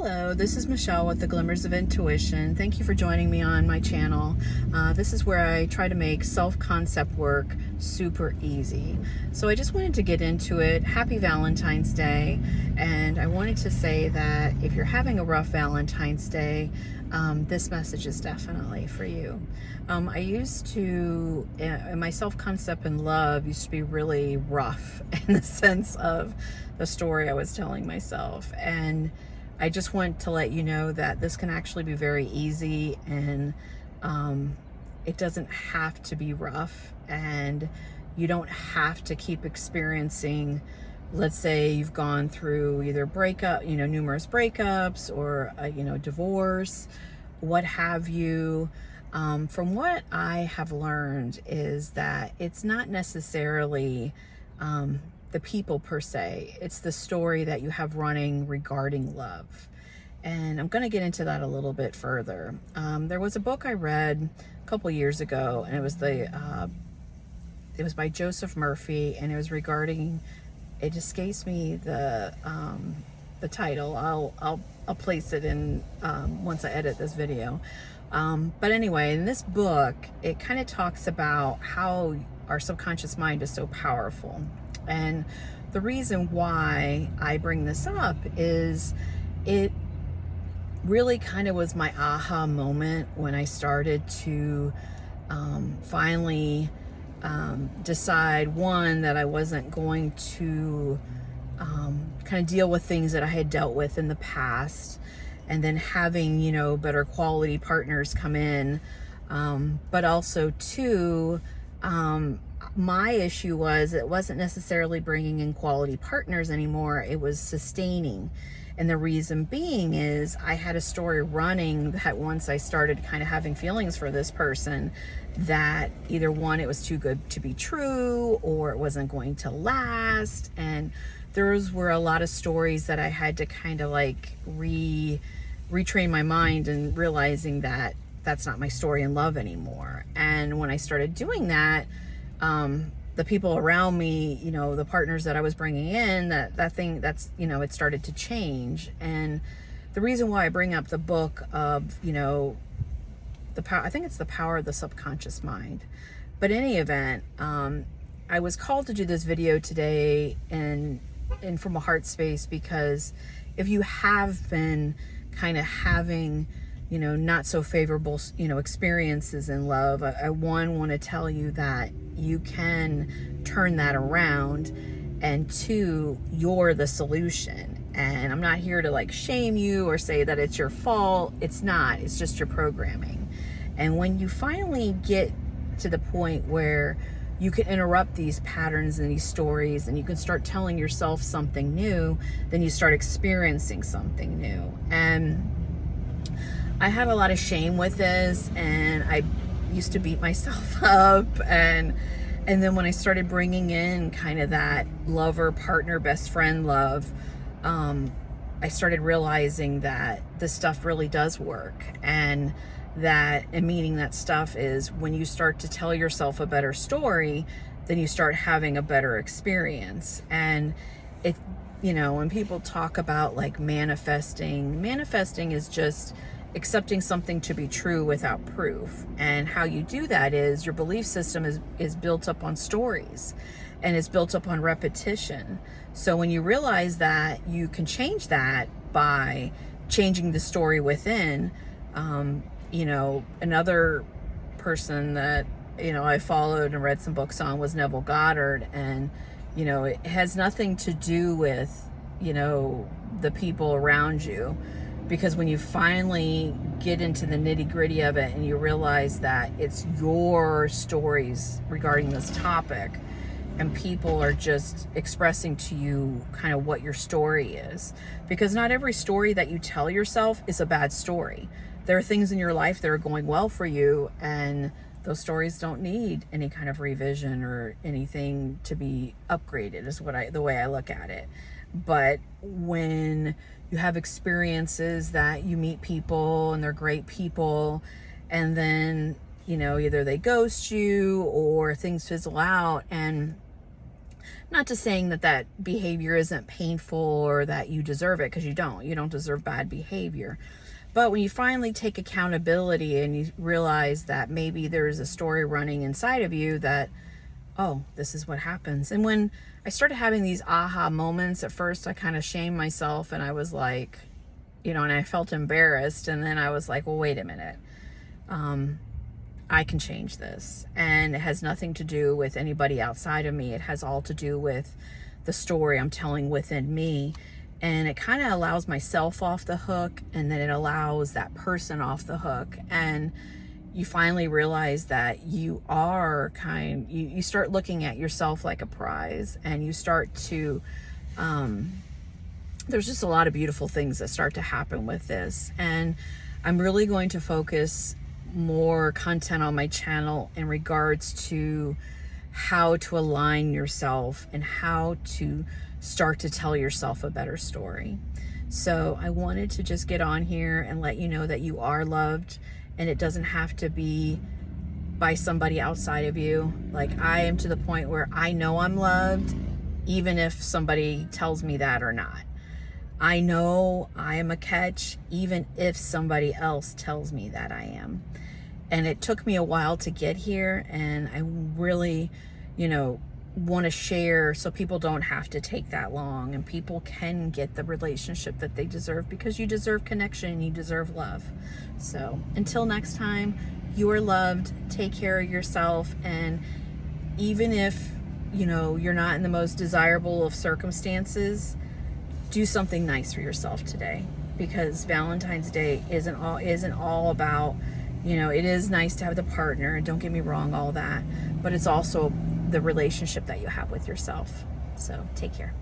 Hello, this is Michelle with the Glimmers of Intuition. Thank you for joining me on my channel. This is where I try to make self-concept work super easy. So I just wanted to get into it. Happy Valentine's Day. And I wanted to say that if you're having a rough Valentine's Day, this message is definitely for you. I used to, my self-concept and love used to be really rough in the sense of the story I was telling myself. And I just want to let you know that this can actually be very easy, and it doesn't have to be rough, and you don't have to keep experiencing, let's say you've gone through either numerous breakups or, divorce, what have you. From what I have learned is that it's not necessarily the people per se, it's the story that you have running regarding love. And I'm going to get into that a little bit further. There was a book I read a couple years ago, and it was by Joseph Murphy, and it was regarding, it escapes me the title. I'll place it in once I edit this video. But anyway, in this book, it kind of talks about how our subconscious mind is so powerful. And the reason why I bring this up is it really kind of was my aha moment when I started to finally decide, one, that I wasn't going to kind of deal with things that I had dealt with in the past, and then having, better quality partners come in. But also, two, my issue was it wasn't necessarily bringing in quality partners anymore. It was sustaining. And the reason being is I had a story running that once I started kind of having feelings for this person, that either one, it was too good to be true, or it wasn't going to last. And those were a lot of stories that I had to kind of like retrain my mind, and realizing that that's not my story in love anymore. And when I started doing that, the people around me, the partners that I was bringing in, it started to change. And the reason why I bring up the book of, the power, I think it's The Power of the Subconscious Mind. But in any event, I was called to do this video today and from a heart space, because if you have been kind of having, not so favorable, experiences in love, I want to tell you that you can turn that around, and two, you're the solution. And I'm not here to like shame you or say that it's your fault. It's not. It's just your programming. And when you finally get to the point where you can interrupt these patterns and these stories, and you can start telling yourself something new, then you start experiencing something new. And I had a lot of shame with this, and I used to beat myself up, and then when I started bringing in kind of that lover, partner, best friend love, I started realizing that this stuff really does work. And meaning that stuff is when you start to tell yourself a better story, then you start having a better experience. And it, when people talk about like manifesting is just accepting something to be true without proof. And how you do that is your belief system is built up on stories, and it's built up on repetition. So when you realize that you can change that by changing the story within, another person that, I followed and read some books on was Neville Goddard. And, it has nothing to do with, the people around you. Because when you finally get into the nitty-gritty of it, and you realize that it's your stories regarding this topic, and people are just expressing to you kind of what your story is. Because not every story that you tell yourself is a bad story. There are things in your life that are going well for you, and those stories don't need any kind of revision or anything to be upgraded, is the way I look at it. But when you have experiences that you meet people and they're great people, and then, either they ghost you or things fizzle out, and Not to saying that that behavior isn't painful or that you deserve it, because you don't. You don't deserve bad behavior. But when you finally take accountability and you realize that maybe there's a story running inside of you that, oh, this is what happens. And when I started having these aha moments, at first I kind of shamed myself and I was like, and I felt embarrassed. And then I was like, well, wait a minute. I can change this. And it has nothing to do with anybody outside of me. It has all to do with the story I'm telling within me. And it kind of allows myself off the hook, and then it allows that person off the hook. And you finally realize that you are you start looking at yourself like a prize, and you start to, there's just a lot of beautiful things that start to happen with this. And I'm really going to focus more content on my channel in regards to how to align yourself and how to start to tell yourself a better story. So I wanted to just get on here and let you know that you are loved, and it doesn't have to be by somebody outside of you. Like, I am to the point where I know I'm loved, even if somebody tells me that or not. I know I am a catch, even if somebody else tells me that I am. And it took me a while to get here, and I really, want to share so people don't have to take that long, and people can get the relationship that they deserve, because you deserve connection and you deserve love. So until next time, you are loved. Take care of yourself. And even if, you're not in the most desirable of circumstances, do something nice for yourself today, because Valentine's Day isn't all about, it is nice to have the partner, don't get me wrong, all that, but it's also the relationship that you have with yourself. So take care.